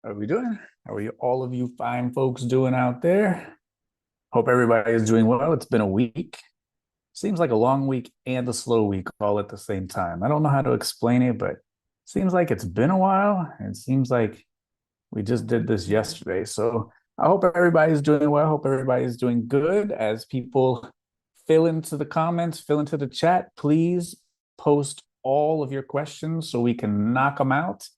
How are we doing? How are you, all of you fine folks doing out there? Hope everybody is doing well. It's been a week. Seems like a long week and a slow week all at the same time. I don't know how to explain it, but it seems like it's been a while. And it seems like we just did this yesterday. So I hope everybody's doing well. I hope everybody's doing good. As people fill into the comments, fill into the chat, please post all of your questions so we can knock them out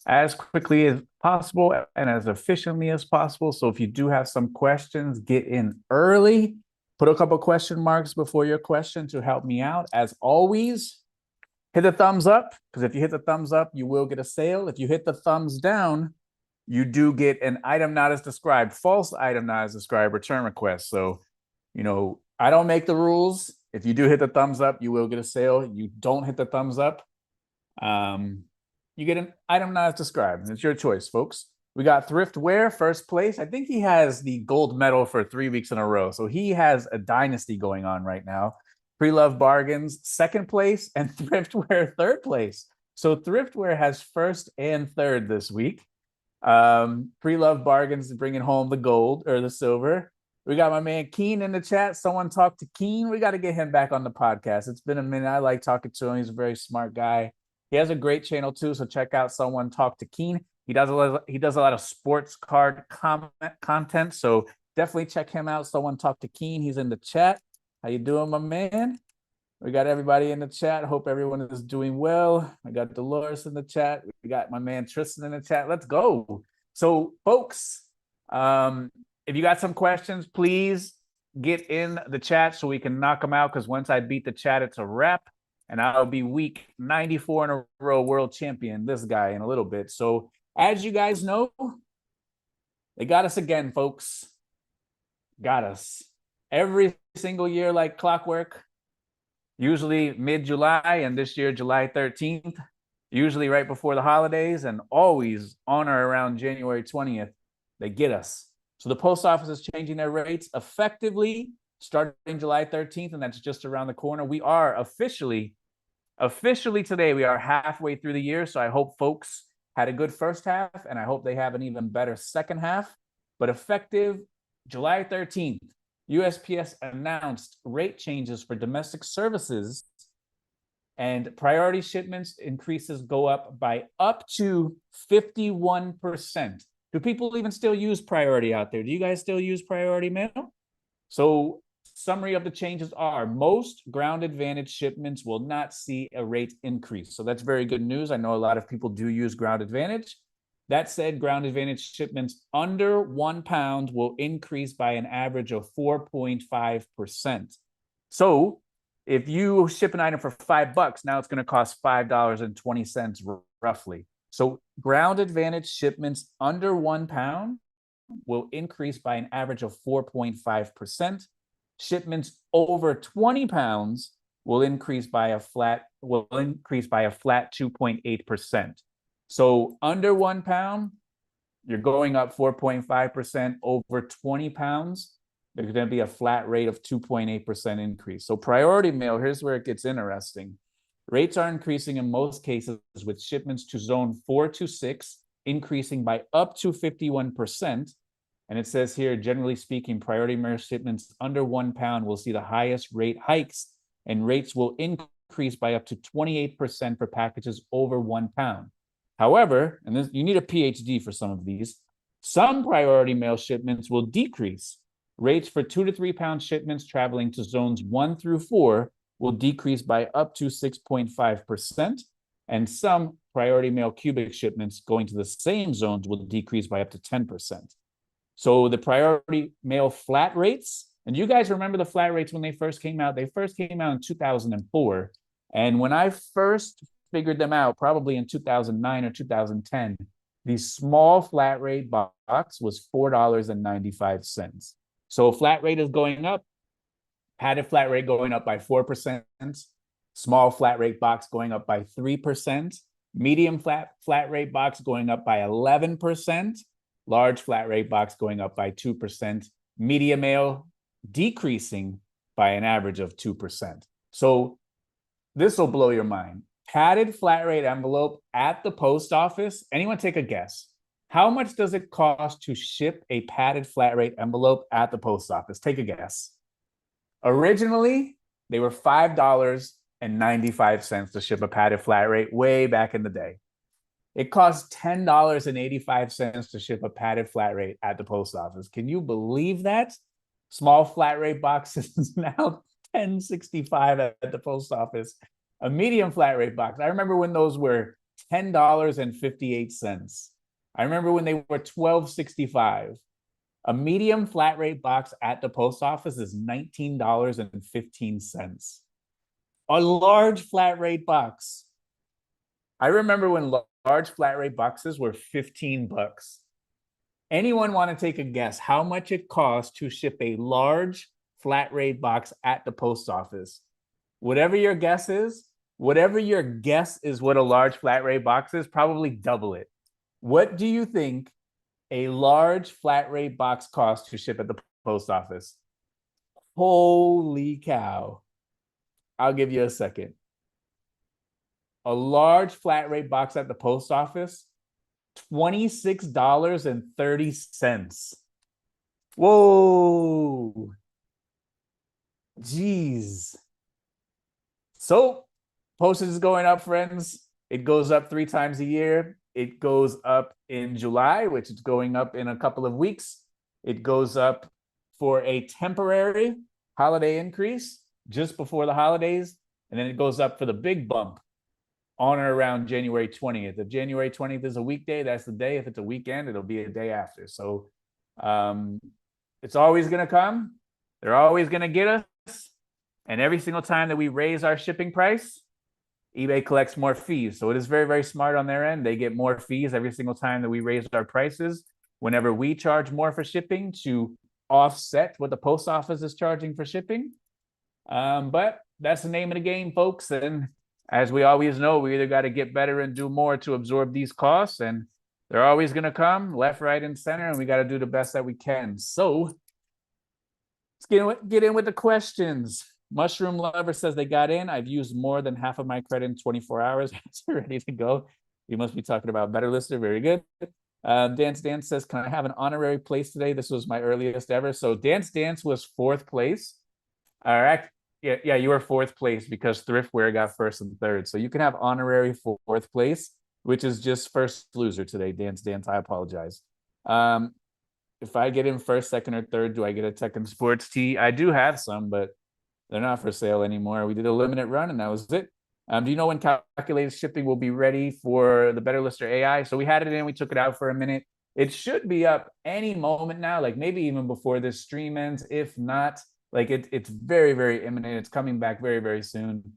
as quickly as possible and as efficiently as possible. So if you do have some questions, get in early. Put a couple question marks before your question to help me out. As always, hit the thumbs up, because if you hit the thumbs up, you will get a sale. If you hit the thumbs down, you do get an item not as described, false item not as described return request. So, I don't make the rules. If you do hit the thumbs up, you will get a sale. You don't hit the thumbs up, you get an item not as described. It's your choice, folks. We got Thrift Wear, first place. I think he has the gold medal for 3 weeks in a row. So he has a dynasty going on right now. Pre-Love Bargains, second place, and Thrift Wear, third place. So Thrift Wear has first and third this week. Pre-Love Bargains bringing home the gold or the silver. We got my man Keen in the chat. Someone talk to Keen. We got to get him back on the podcast. It's been a minute. I like talking to him. He's a very smart guy. He has a great channel too, so check out Someone Talk to Keen. He does a lot of sports card content, so definitely check him out. Someone Talk to Keen. He's in the chat. How you doing, my man? We got everybody in the chat. Hope everyone is doing well. I got Dolores in the chat. We got my man Tristan in the chat. Let's go. So, folks, if you got some questions, please get in the chat so we can knock them out, because once I beat the chat, it's a wrap. And I'll be week 94 in a row world champion, this guy, in a little bit. So as you guys know, they got us again, folks. Got us. Every single year like clockwork, usually mid-July, and this year, July 13th, usually right before the holidays, and always on or around January 20th, they get us. So the post office is changing their rates effectively starting July 13th, and that's just around the corner. We are officially today, we are halfway through the year. So I hope folks had a good first half, and I hope they have an even better second half. But effective July 13th, USPS announced rate changes for domestic services, and priority shipments increases go up by up to 51%. Do people even still use priority out there? Do you guys still use priority mail? So summary of the changes are most Ground Advantage shipments will not see a rate increase. So that's very good news. I know a lot of people do use Ground Advantage. That said, Ground Advantage shipments under 1 pound will increase by an average of 4.5%. So if you ship an item for $5, now it's going to cost $5.20 roughly. So Ground Advantage shipments under 1 pound will increase by an average of 4.5%. Shipments over 20 pounds will increase by a flat 2.8%. So under 1 pound, you're going up 4.5%. Over 20 pounds, there's going to be a flat rate of 2.8% increase. So priority mail, here's where it gets interesting. Rates are increasing in most cases, with shipments to zone 4 to 6 increasing by up to 51%. And it says here, generally speaking, priority mail shipments under 1 pound will see the highest rate hikes, and rates will increase by up to 28% for packages over 1 pound. However, and this, you need a PhD for some of these, some priority mail shipments will decrease. Rates for 2 to 3 pound shipments traveling to zones 1 through 4 will decrease by up to 6.5%, and some priority mail cubic shipments going to the same zones will decrease by up to 10%. So the priority mail flat rates, and you guys remember the flat rates when they first came out? They first came out in 2004. And when I first figured them out, probably in 2009 or 2010, the small flat rate box was $4.95. So flat rate is going up, padded flat rate going up by 4%, small flat rate box going up by 3%, medium flat rate box going up by 11%, large flat rate box going up by 2%, media mail decreasing by an average of 2%. So this will blow your mind. Padded flat rate envelope at the post office. Anyone take a guess? How much does it cost to ship a padded flat rate envelope at the post office? Take a guess. Originally, they were $5.95 to ship a padded flat rate way back in the day. It costs $10.85 to ship a padded flat rate at the post office. Can you believe that? Small flat rate boxes is now $10.65 at the post office. A medium flat rate box, I remember when those were $10.58. I remember when they were $12.65. A medium flat rate box at the post office is $19.15. A large flat rate box. I remember when large flat rate boxes were 15 bucks. Anyone want to take a guess how much it costs to ship a large flat rate box at the post office? Whatever your guess is what a large flat rate box is, probably double it. What do you think a large flat rate box costs to ship at the post office? Holy cow. I'll give you a second. A large flat rate box at the post office, $26.30. Whoa. Jeez. So postage is going up, friends. It goes up 3 times a year. It goes up in July, which is going up in a couple of weeks. It goes up for a temporary holiday increase just before the holidays. And then it goes up for the big bump on or around January 20th. If January 20th is a weekday, that's the day. If it's a weekend, it'll be a day after. So it's always going to come. They're always going to get us. And every single time that we raise our shipping price, eBay collects more fees. So it is very, very smart on their end. They get more fees every single time that we raise our prices. Whenever we charge more for shipping to offset what the post office is charging for shipping. But that's the name of the game, folks. And as we always know, we either got to get better and do more to absorb these costs, and they're always going to come left, right, and center, and we got to do the best that we can. So let's get in with the questions. Mushroom Lover says they got in. I've used more than half of my credit in 24 hours. It's ready to go. You must be talking about Better Lister. Very good. Dance Dance says, can I have an honorary place today? This was my earliest ever. So Dance Dance was 4th place. All right. Yeah, you were 4th place because Thriftwear got 1st and 3rd. So you can have honorary 4th place, which is just first loser today. Dance Dance, I apologize. If I get in 1st, 2nd, or 3rd, do I get a Tekken Sports tee? I do have some, but they're not for sale anymore. We did a limited run, and that was it. Do you know when calculated shipping will be ready for the Better Lister AI? So we had it in, we took it out for a minute. It should be up any moment now, like maybe even before this stream ends. If not, like it's very, very imminent. It's coming back very, very soon.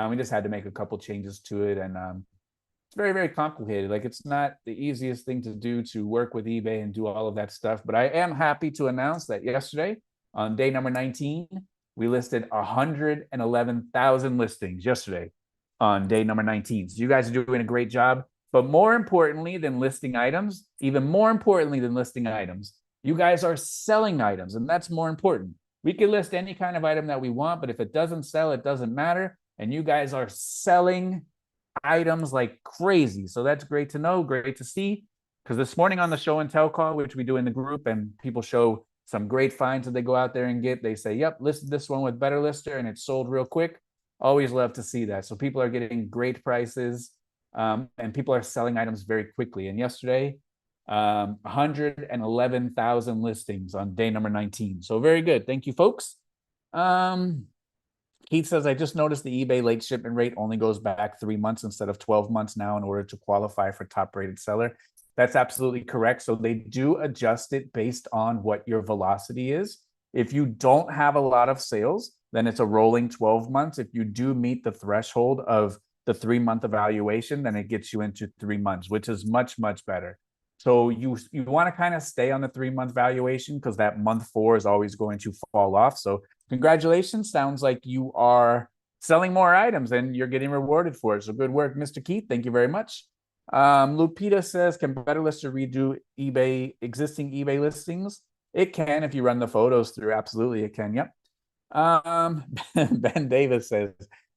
We just had to make a couple changes to it, and it's very, very complicated. Like it's not the easiest thing to do to work with eBay and do all of that stuff. But I am happy to announce that yesterday, on day number 19, we listed 111,000 listings yesterday on day number 19. So you guys are doing a great job. But more importantly than listing items, even more importantly than listing items, you guys are selling items, and that's more important. We can list any kind of item that we want, but if it doesn't sell, it doesn't matter. And you guys are selling items like crazy. So that's great to know, great to see. Because this morning on the show and tell call, which we do in the group, and people show some great finds that they go out there and get. They say, yep, listed this one with Better Lister and it sold real quick. Always love to see that. So people are getting great prices, and people are selling items very quickly. And yesterday, 111,000 listings on day number 19. So very good. Thank you, folks. Keith says, I just noticed the eBay late shipment rate only goes back 3 months instead of 12 months now in order to qualify for top rated seller. That's absolutely correct. So they do adjust it based on what your velocity is. If you don't have a lot of sales, then it's a rolling 12 months. If you do meet the threshold of the 3-month evaluation, then it gets you into 3 months, which is much, much better. So you want to kind of stay on the 3-month valuation because that month 4 is always going to fall off. So congratulations. Sounds like you are selling more items and you're getting rewarded for it. So good work, Mr. Keith. Thank you very much. Lupita says, can Better Lister redo existing eBay listings? It can if you run the photos through. Absolutely, it can. Yep. Ben Davis says,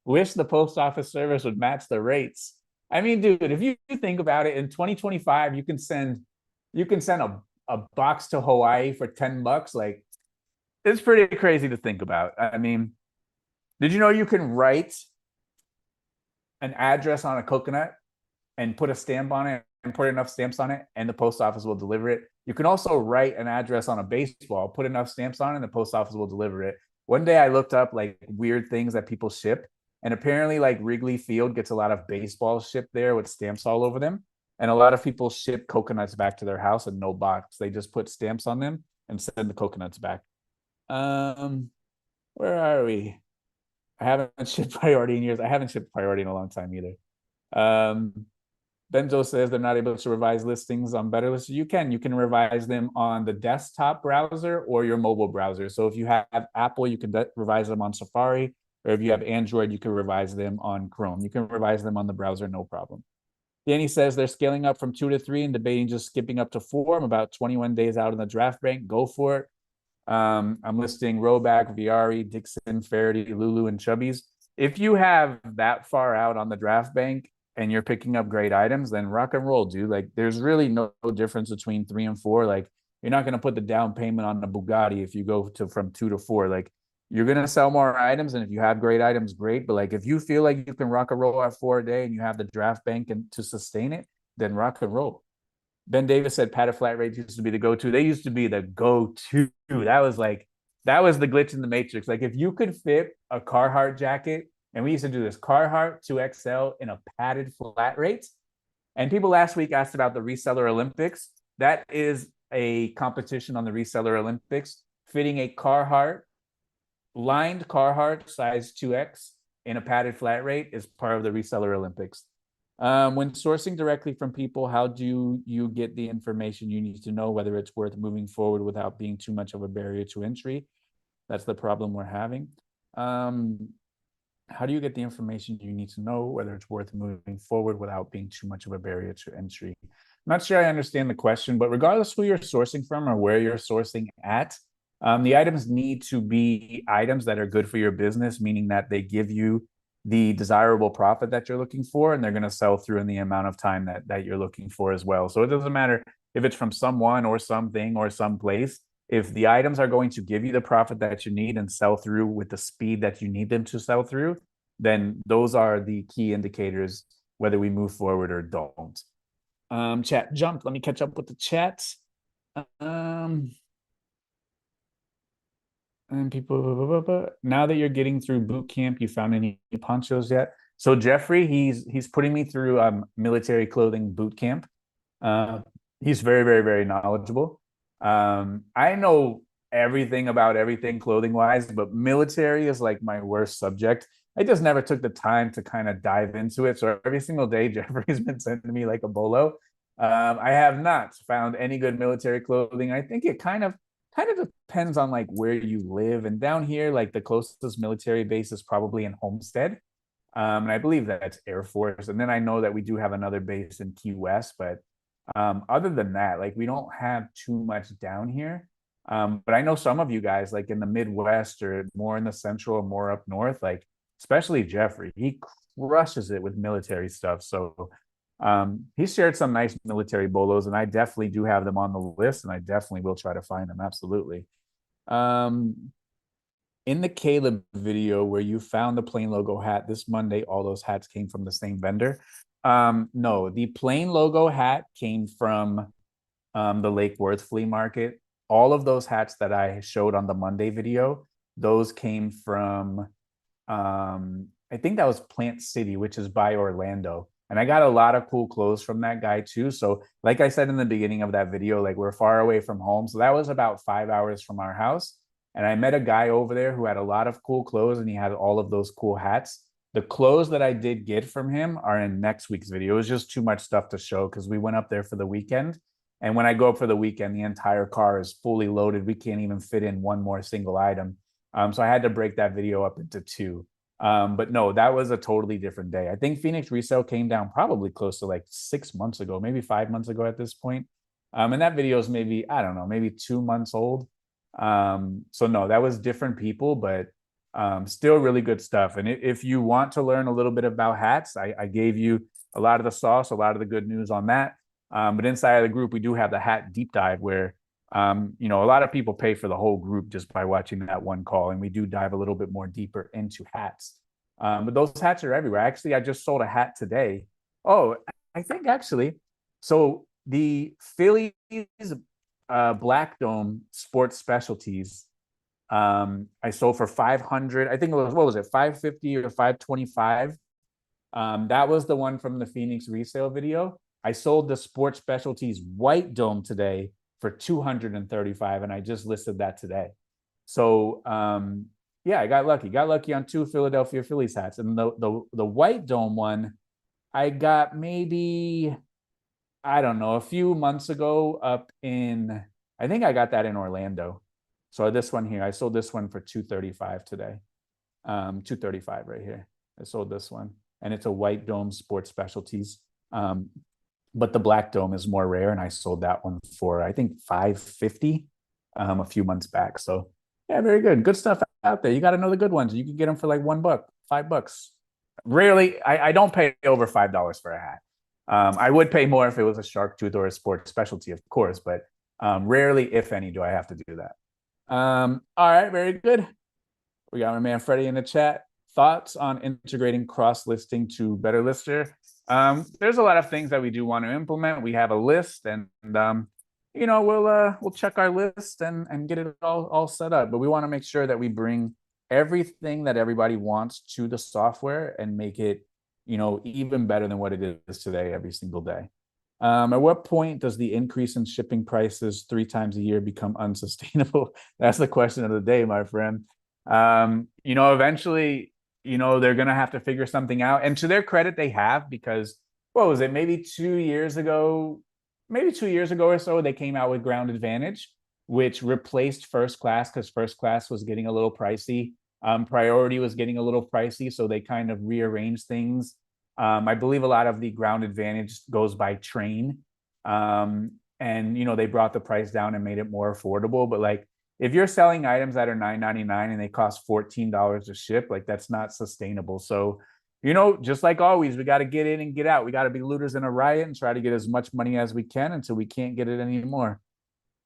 wish the post office service would match the rates. I mean, dude, if you think about it, in 2025, you can send you can send a box to Hawaii for $10. Like, it's pretty crazy to think about. I mean, did you know you can write an address on a coconut and put a stamp on it and put enough stamps on it, and the post office will deliver it? You can also write an address on a baseball, put enough stamps on it, and the post office will deliver it. One day I looked up like weird things that people ship, and apparently like Wrigley Field gets a lot of baseballs shipped there with stamps all over them. And a lot of people ship coconuts back to their house in no box. They just put stamps on them and send the coconuts back. Um, where are we? I haven't shipped priority in years. I haven't shipped priority in a long time either. Um, Benzo says they're not able to revise listings on Better List. You can revise them on the desktop browser or your mobile browser. So if you have Apple, you can revise them on Safari, or if you have Android, you can revise them on Chrome. You can revise them on the browser, no problem. Danny says they're scaling up from 2 to 3 and debating just skipping up to 4. I'm about 21 days out in the draft bank. Go for it. I'm listing Roback, Viari, Dixon, Faraday, Lulu, and Chubbies. If you have that far out on the draft bank and you're picking up great items, then rock and roll, dude. Like, there's really no difference between 3 and 4. Like, you're not going to put the down payment on the Bugatti if you go to from 2 to 4. Like, you're going to sell more items, and if you have great items, great. But like, if you feel like you can rock and roll at 4 a day and you have the draft bank and to sustain it, then rock and roll. Ben Davis said padded flat rates used to be the go-to. They used to be the go-to. That was the glitch in the matrix. Like, if you could fit a Carhartt jacket, and we used to do this Carhartt 2XL in a padded flat rate. And people last week asked about the Reseller Olympics. That is a competition on the Reseller Olympics, fitting a Carhartt, lined Carhartt size 2X in a padded flat rate is part of the Reseller Olympics. When sourcing directly from people, how do you get the information you need to know whether it's worth moving forward without being too much of a barrier to entry? That's the problem we're having. How do you get the information you need to know whether it's worth moving forward without being too much of a barrier to entry? I'm not sure I understand the question, but regardless who you're sourcing from or where you're sourcing at, the items need to be items that are good for your business, meaning that they give you the desirable profit that you're looking for, and they're going to sell through in the amount of time that you're looking for as well. So it doesn't matter if it's from someone or something or someplace. If the items are going to give you the profit that you need and sell through with the speed that you need them to sell through, then those are the key indicators whether we move forward or don't. Chat jumped. Let me catch up with the chat. And people, now that you're getting through boot camp, you found any ponchos yet? So Jeffrey, he's putting me through military clothing boot camp. He's very, very, very knowledgeable. I know everything about everything clothing wise, but military is like my worst subject. I just never took the time to kind of dive into it. So every single day, Jeffrey's been sending me like a bolo. I have not found any good military clothing. I think it kind of depends on like where you live. And down here, like the closest military base is probably in Homestead. And I believe that's Air Force. And then I know that we do have another base in Key West, but other than that, like we don't have too much down here. But I know some of you guys like in the Midwest or more in the central or more up north, like especially Jeffrey, he crushes it with military stuff. So he shared some nice military bolos, and I definitely do have them on the list, and I definitely will try to find them. Absolutely. In the Caleb video where you found the plain logo hat this Monday, all those hats came from the same vendor. No, the plain logo hat came from the Lake Worth flea market. All of those hats that I showed on the Monday video, those came from I think that was Plant City, which is by Orlando. And I got a lot of cool clothes from that guy too. So like I said in the beginning of that video, like we're far away from home. So that was about 5 hours from our house. And I met a guy over there who had a lot of cool clothes, and he had all of those cool hats. The clothes that I did get from him are in next week's video. It was just too much stuff to show because we went up there for the weekend. And when I go up for the weekend, the entire car is fully loaded. We can't even fit in one more single item. So I had to break that video up into two. But no, that was a totally different day. I think Phoenix resale came down probably close to like 6 months ago, maybe 5 months ago at this point. And that video is maybe, I don't know, maybe 2 months old. So no, that was different people, but still really good stuff. And if you want to learn a little bit about hats, I gave you a lot of the sauce, a lot of the good news on that. But inside of the group, we do have the hat deep dive where, a lot of people pay for the whole group just by watching that one call. And we do dive a little bit more deeper into hats. But those hats are everywhere. Actually, I just sold a hat today. Oh, I think actually, so the Phillies Black Dome Sports Specialties, I sold for 500. I think it was, what was it, 550 or 525? That was the one from the Phoenix resale video. I sold the Sports Specialties White Dome today for 235, and I just listed that today. So yeah, I got lucky. Got lucky on 2 Philadelphia Phillies hats. And the White Dome one, I got maybe, I don't know, a few months ago up in, I think I got that in Orlando. So this one here, I sold this one for 235 today. 235 right here. I sold this one. And it's a White Dome Sports Specialties. But the Black Dome is more rare, and I sold that one for, I think, 550 a few months back. So yeah, very good. Good stuff out there. You got to know the good ones. You can get them for like $1, $5. Rarely, I don't pay over $5 for a hat. I would pay more if it was a shark tooth or a sports specialty, of course, but rarely, if any, do I have to do that. All right, very good. We got my man Freddie in the chat. Thoughts on integrating cross-listing to Better Lister? There's a lot of things that we do want to implement. We have a list, and we'll check our list and get it all set up. But we want to make sure that we bring everything that everybody wants to the software and make it, even better than what it is today every single day. At what point does the increase in shipping prices 3 times a year become unsustainable? That's the question of the day, my friend. Eventually, they're going to have to figure something out. And to their credit, they have, because what was it? Maybe 2 years ago or so, they came out with Ground Advantage, which replaced First Class because First Class was getting a little pricey. Priority was getting a little pricey. So they kind of rearranged things. I believe a lot of the Ground Advantage goes by train. And, they brought the price down and made it more affordable. But like, if you're selling items that are $9.99 and they cost $14 to ship, like that's not sustainable. So, just like always, we got to get in and get out. We got to be looters in a riot and try to get as much money as we can until we can't get it anymore.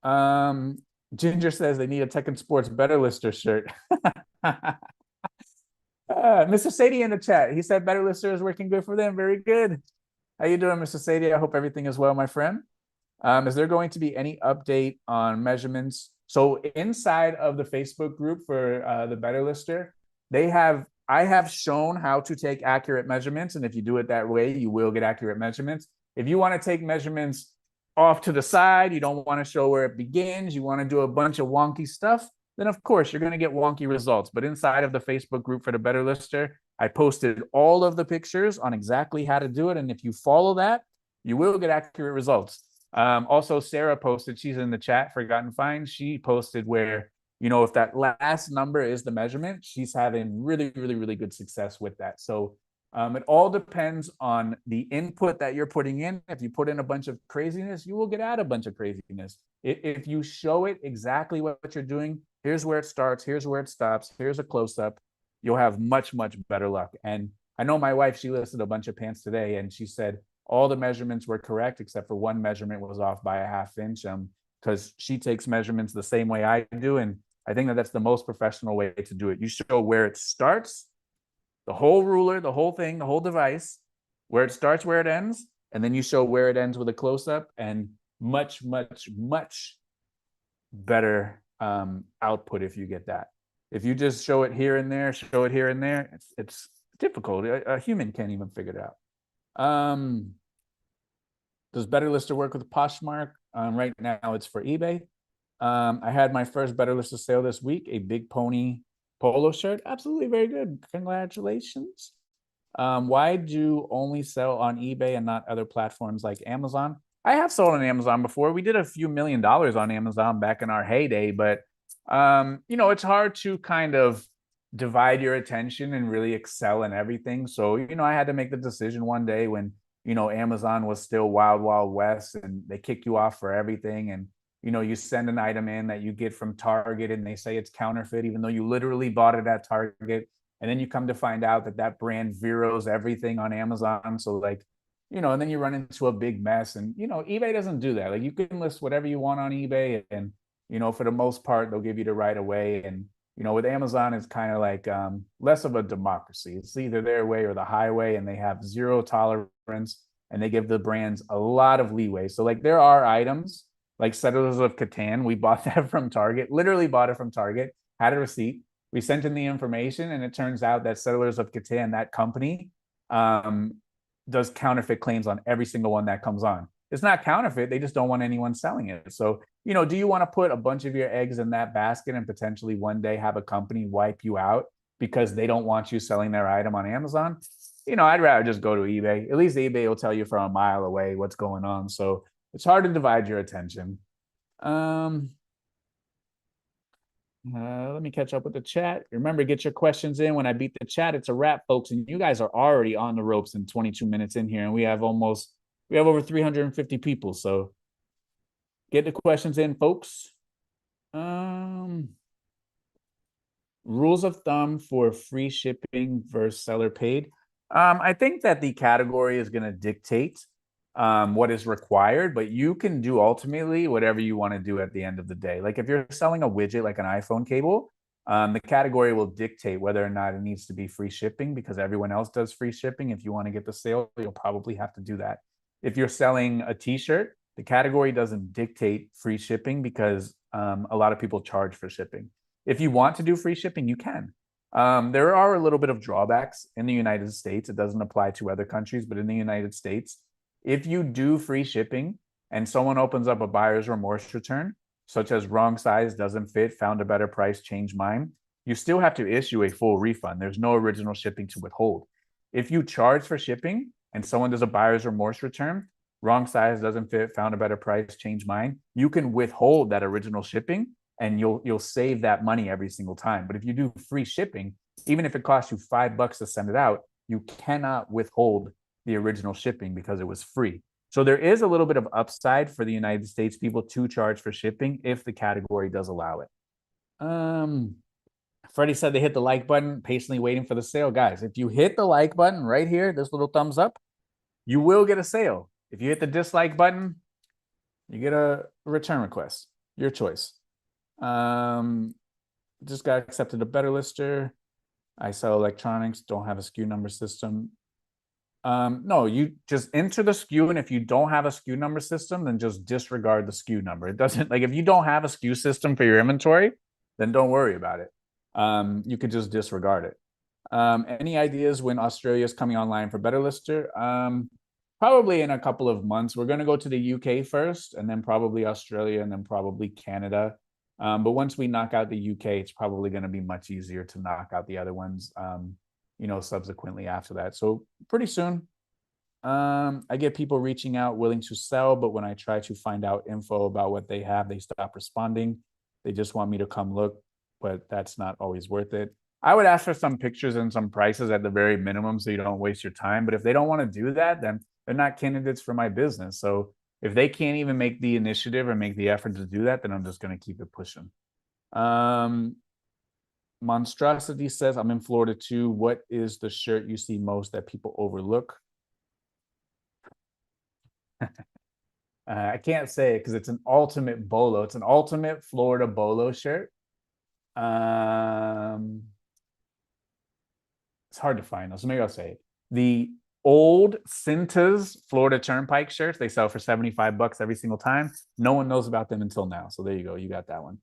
Ginger says they need a Tech and Sports Better Lister shirt. Mr. Sadie in the chat, he said Better Lister is working good for them. Very good. How you doing, Mr. Sadie? I hope everything is well, my friend. Is there going to be any update on measurements? So inside of the Facebook group for the Better Lister, I have shown how to take accurate measurements. And if you do it that way, you will get accurate measurements. If you want to take measurements off to the side, you don't want to show where it begins, you want to do a bunch of wonky stuff, then of course you're going to get wonky results. But inside of the Facebook group for the Better Lister, I posted all of the pictures on exactly how to do it. And if you follow that, you will get accurate results. Also, Sarah posted, she's in the chat, Forgotten Find. She posted where, if that last number is the measurement, she's having really, really, really good success with that. So it all depends on the input that you're putting in. If you put in a bunch of craziness, you will get out a bunch of craziness. If you show it exactly what you're doing, here's where it starts, here's where it stops, here's a close-up, you'll have much, much better luck. And I know my wife, she listed a bunch of pants today, and she said all the measurements were correct, except for one measurement was off by a ½ inch, because she takes measurements the same way I do. And I think that that's the most professional way to do it. You show where it starts, the whole ruler, the whole thing, the whole device, where it starts, where it ends, and then you show where it ends with a close-up, and much, much, much better output if you get that. If you just show it here and there, it's difficult. A human can't even figure it out. Does Better Lister work with Poshmark? Right now it's for eBay. I had my first Better Lister sale this week, a Big Pony polo shirt. Absolutely, very good. Congratulations. Why do you only sell on eBay and not other platforms like Amazon? I have sold on Amazon before. We did a few $1 million on Amazon back in our heyday, but it's hard to kind of divide your attention and really excel in everything. So, I had to make the decision one day when, Amazon was still wild, wild west, and they kick you off for everything. And, you send an item in that you get from Target and they say it's counterfeit, even though you literally bought it at Target. And then you come to find out that brand zeroes everything on Amazon. So like, and then you run into a big mess. And, eBay doesn't do that. Like, you can list whatever you want on eBay, and, for the most part, they'll give you the right of way. And, with Amazon, it's kind of like less of a democracy. It's either their way or the highway, and they have zero tolerance, and they give the brands a lot of leeway. So, like, there are items like Settlers of Catan. We bought that from Target, literally bought it from Target, had a receipt. We sent in the information, and it turns out that Settlers of Catan, that company, does counterfeit claims on every single one that comes on. It's not counterfeit. They just don't want anyone selling it. So, do you want to put a bunch of your eggs in that basket and potentially one day have a company wipe you out because they don't want you selling their item on Amazon? I'd rather just go to eBay. At least eBay will tell you from a mile away what's going on. So it's hard to divide your attention. Let me catch up with the chat. Remember, get your questions in. When I beat the chat, it's a wrap, folks. And you guys are already on the ropes in 22 minutes in here. And we have over 350 people. So get the questions in, folks. Rules of thumb for free shipping versus seller paid. I think that the category is going to dictate what is required, but you can do ultimately whatever you want to do at the end of the day. Like, if you're selling a widget like an iPhone cable, the category will dictate whether or not it needs to be free shipping, because everyone else does free shipping. If you want to get the sale, you'll probably have to do that. If you're selling a t-shirt, the category doesn't dictate free shipping, because a lot of people charge for shipping. If you want to do free shipping, you can. There are a little bit of drawbacks in the United States. It doesn't apply to other countries, but in the United States, if you do free shipping and someone opens up a buyer's remorse return, such as wrong size, doesn't fit, found a better price, change mine, you still have to issue a full refund. There's no original shipping to withhold. If you charge for shipping and someone does a buyer's remorse return, wrong size, doesn't fit, found a better price, change mine, you can withhold that original shipping, and you'll save that money every single time. But if you do free shipping, even if it costs you $5 to send it out, you cannot withhold the original shipping because it was free. So there is a little bit of upside for the United States people to charge for shipping if the category does allow it. Freddie said they hit the like button, patiently waiting for the sale. Guys, if you hit the like button right here, this little thumbs up, you will get a sale. If you hit the dislike button, you get a return request. Your choice. Just got accepted a better lister. I sell electronics, don't have a SKU number system. No, you just enter the SKU, and if you don't have a SKU number system, then just disregard the SKU number. It doesn't, like, if you don't have a SKU system for your inventory, then don't worry about it. You could just disregard it. Any ideas when Australia is coming online for Better Lister? Probably in a couple of months. We're going to go to the UK first, and then probably Australia, and then probably Canada. But once we knock out the UK, it's probably going to be much easier to knock out the other ones, subsequently after that. So pretty soon. I get people reaching out willing to sell, but when I try to find out info about what they have, they stop responding. They just want me to come look, but that's not always worth it. I would ask for some pictures and some prices at the very minimum so you don't waste your time. But if they don't want to do that, then they're not candidates for my business. So if they can't even make the initiative or make the effort to do that, then I'm just going to keep it pushing. Monstrosity says, I'm in Florida too. What is the shirt you see most that people overlook? I can't say it because it's an ultimate bolo. It's an ultimate Florida bolo shirt. It's hard to find though, so maybe I'll say it. The old Cintas Florida Turnpike shirts, they sell for $75 every single time. No one knows about them until now. So there you go. You got that one.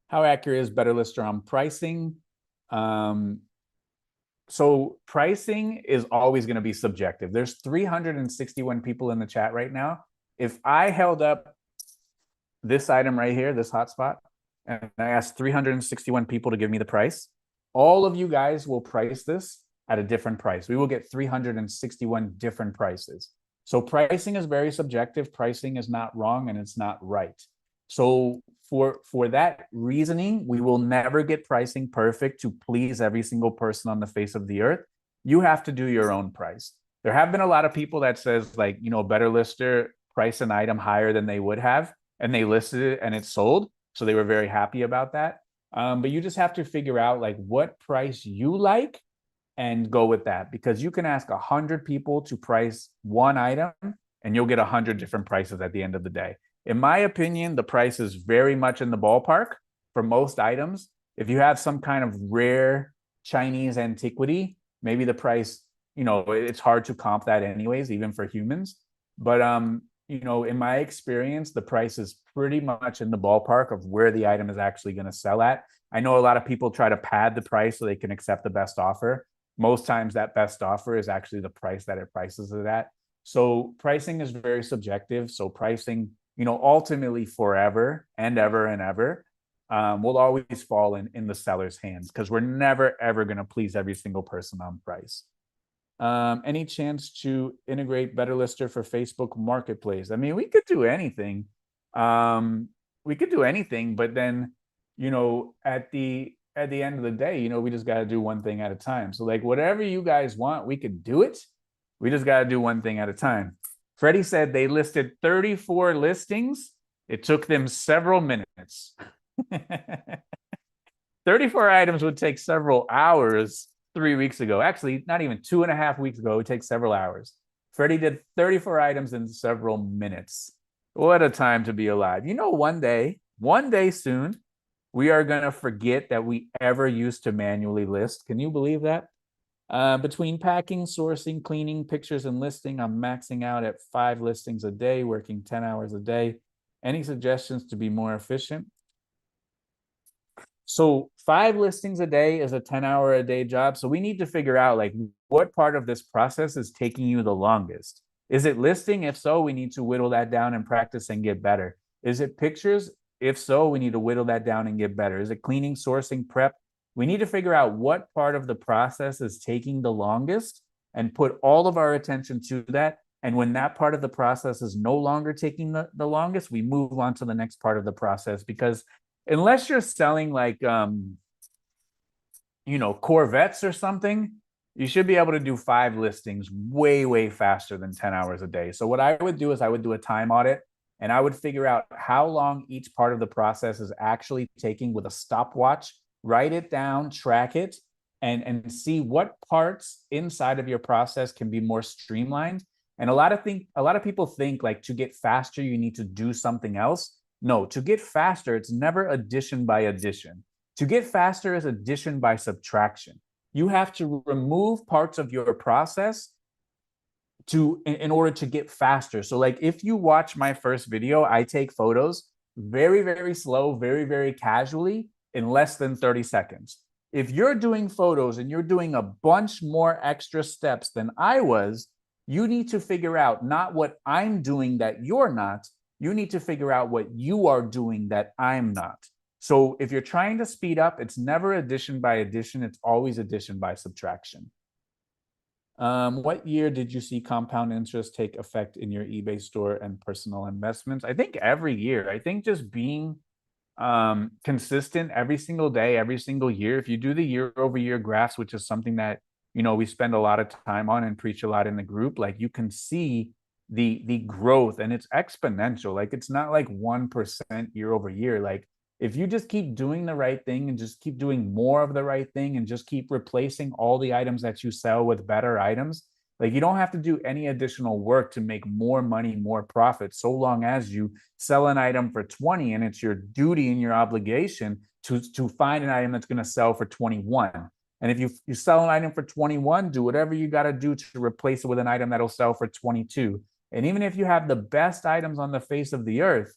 How accurate is Better Lister on pricing? So pricing is always going to be subjective. There's 361 people in the chat right now. If I held up this item right here, this hotspot, and I asked 361 people to give me the price, all of you guys will price this at a different price. We will get 361 different prices. So pricing is very subjective. Pricing is not wrong, and it's not right. So for that reasoning, we will never get pricing perfect to please every single person on the face of the earth. You have to do your own price. There have been a lot of people that says, like, Better Lister price an item higher than they would have, and they listed it and it sold. So they were very happy about that. But you just have to figure out like what price you like and go with that, because you can ask 100 people to price one item and you'll get 100 different prices at the end of the day. In my opinion, the price is very much in the ballpark for most items. If you have some kind of rare Chinese antiquity, maybe the price, it's hard to comp that anyways, even for humans. But in my experience, the price is pretty much in the ballpark of where the item is actually going to sell at. I know a lot of people try to pad the price so they can accept the best offer. Most times that best offer is actually the price that it prices it at. So pricing is very subjective. So pricing, ultimately forever and ever will always fall in the seller's hands, because we're never, ever going to please every single person on price. Any chance to integrate Better Lister for Facebook Marketplace? I mean, we could do anything. But then, at the end of the day, we just got to do one thing at a time. So like whatever you guys want, we could do it. We just got to do one thing at a time. Freddie said they listed 34 listings. It took them several minutes. 34 items would take several hours 3 weeks ago. Actually, not even 2.5 weeks ago. It would take several hours. Freddie did 34 items in several minutes. What a time to be alive. One day soon, we are going to forget that we ever used to manually list. Can you believe that? Between packing, sourcing, cleaning, pictures, and listing, I'm maxing out at 5 listings a day, working 10 hours a day. Any suggestions to be more efficient? So 5 listings a day is a 10-hour-a-day job. So we need to figure out like what part of this process is taking you the longest. Is it listing? If so, we need to whittle that down and practice and get better. Is it pictures? If so, we need to whittle that down and get better. Is it cleaning, sourcing, prep? We need to figure out what part of the process is taking the longest and put all of our attention to that. And when that part of the process is no longer taking the longest, we move on to the next part of the process. Because unless you're selling like, Corvettes or something, you should be able to do 5 listings way, way faster than 10 hours a day. So what I would do is I would do a time audit, and I would figure out how long each part of the process is actually taking with a stopwatch, write it down, track it, and see what parts inside of your process can be more streamlined. And a lot of people think like to get faster, you need to do something else. No, to get faster, it's never addition by addition. To get faster is addition by subtraction. You have to remove parts of your process in order to get faster. So like if you watch my first video, I take photos very, very slow, very, very casually in less than 30 seconds. If you're doing photos and you're doing a bunch more extra steps than I was, you need to figure out not what I'm doing that you're not. You need to figure out what you are doing that I'm not. So if you're trying to speed up, it's never addition by addition. It's always addition by subtraction. What year did you see compound interest take effect in your eBay store and personal investments? I think every year. I think just being consistent every single day, every single year. If you do the year-over-year graphs, which is something that we spend a lot of time on and preach a lot in the group, like you can see the growth, and it's exponential. Like it's not like 1% year over year. Like if you just keep doing the right thing and just keep doing more of the right thing and just keep replacing all the items that you sell with better items, like you don't have to do any additional work to make more money, more profit, so long as you sell an item for 20 and it's your duty and your obligation to find an item that's going to sell for 21. And if you sell an item for 21, do whatever you got to do to replace it with an item that'll sell for 22. And even if you have the best items on the face of the earth,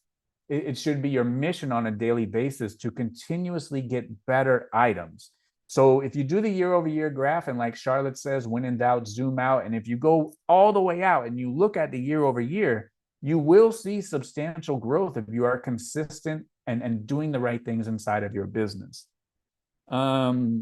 it should be your mission on a daily basis to continuously get better items. So if you do the year-over-year graph, and like Charlotte says, when in doubt, zoom out. And if you go all the way out and you look at the year-over-year, you will see substantial growth if you are consistent and doing the right things inside of your business. Does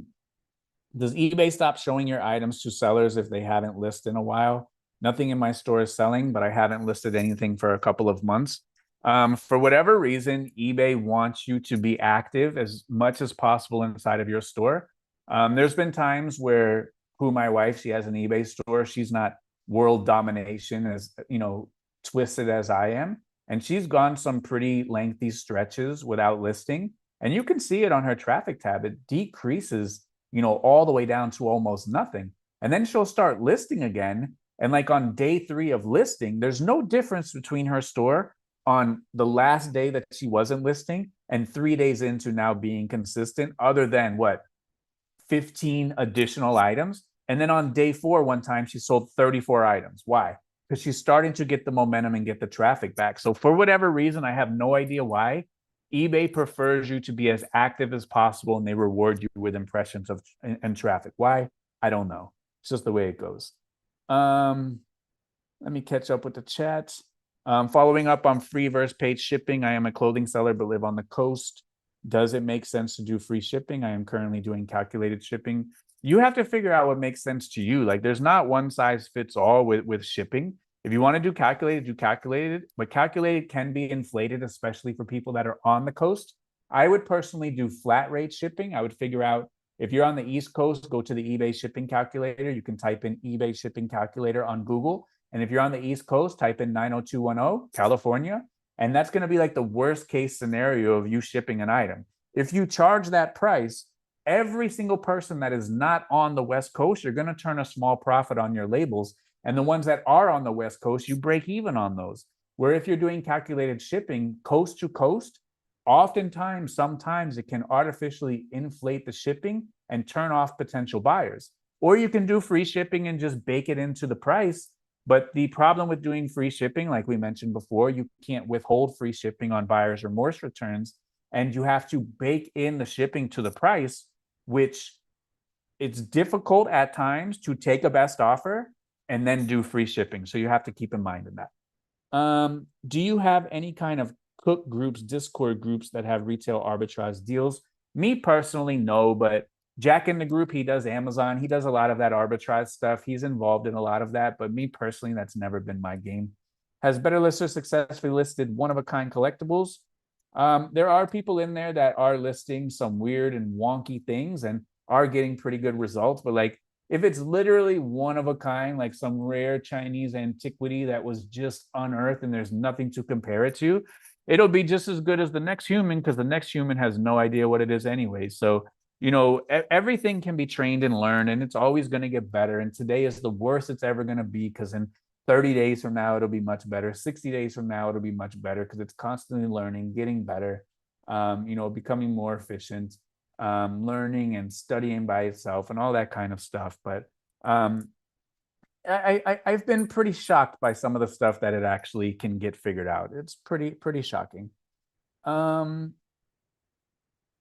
eBay stop showing your items to sellers if they haven't listed in a while? Nothing in my store is selling, but I haven't listed anything for a couple of months. For whatever reason, eBay wants you to be active as much as possible inside of your store. There's been times where my wife, she has an eBay store. She's not world domination as, twisted as I am. And she's gone some pretty lengthy stretches without listing. And you can see it on her traffic tab. It decreases, all the way down to almost nothing. And then she'll start listing again. And like on day 3 of listing, there's no difference between her store on the last day that she wasn't listing and 3 days into now being consistent, other than what, 15 additional items. And then on day 4, one time she sold 34 items. Why? Because she's starting to get the momentum and get the traffic back. So for whatever reason, I have no idea why, eBay prefers you to be as active as possible, and they reward you with impressions of and traffic. Why? I don't know. It's just the way it goes. Let me catch up with the chat. Following up on free versus paid shipping, I am a clothing seller but live on the coast. Does it make sense to do free shipping? I am currently doing calculated shipping. You have to figure out what makes sense to you. Like, there's not one size fits all with shipping. If you want to do calculated, but calculated can be inflated, especially for people that are on the coast. I would personally do flat rate shipping. I would figure out, if you're on the East Coast, go to the eBay shipping calculator. You can type in eBay shipping calculator on Google. And if you're on the East Coast, type in 90210, California. And that's going to be like the worst case scenario of you shipping an item. If you charge that price, every single person that is not on the West Coast, you're going to turn a small profit on your labels. And the ones that are on the West Coast, you break even on those. Where if you're doing calculated shipping coast to coast, oftentimes, sometimes it can artificially inflate the shipping and turn off potential buyers. Or you can do free shipping and just bake it into the price. But the problem with doing free shipping, like we mentioned before, you can't withhold free shipping on buyer's remorse returns, and you have to bake in the shipping to the price, which it's difficult at times to take a best offer and then do free shipping. So you have to keep in mind of that. Do you have any kind of cook groups, Discord groups that have retail arbitrage deals? Me personally, no, but Jack in the group, he does Amazon. He does a lot of that arbitrage stuff. He's involved in a lot of that. But me personally, that's never been my game. Has Better Lister successfully listed one-of-a-kind collectibles? There are people in there that are listing some weird and wonky things and are getting pretty good results. But like, if it's literally one of a kind, like some rare Chinese antiquity that was just unearthed and there's nothing to compare it to, it'll be just as good as the next human, because the next human has no idea what it is anyway. So everything can be trained and learned, and it's always going to get better. And today is the worst it's ever going to be, because in 30 days from now, it'll be much better. 60 days from now, it'll be much better, because it's constantly learning, getting better, becoming more efficient, learning and studying by itself and all that kind of stuff. But I've been pretty shocked by some of the stuff that it actually can get figured out. It's pretty shocking.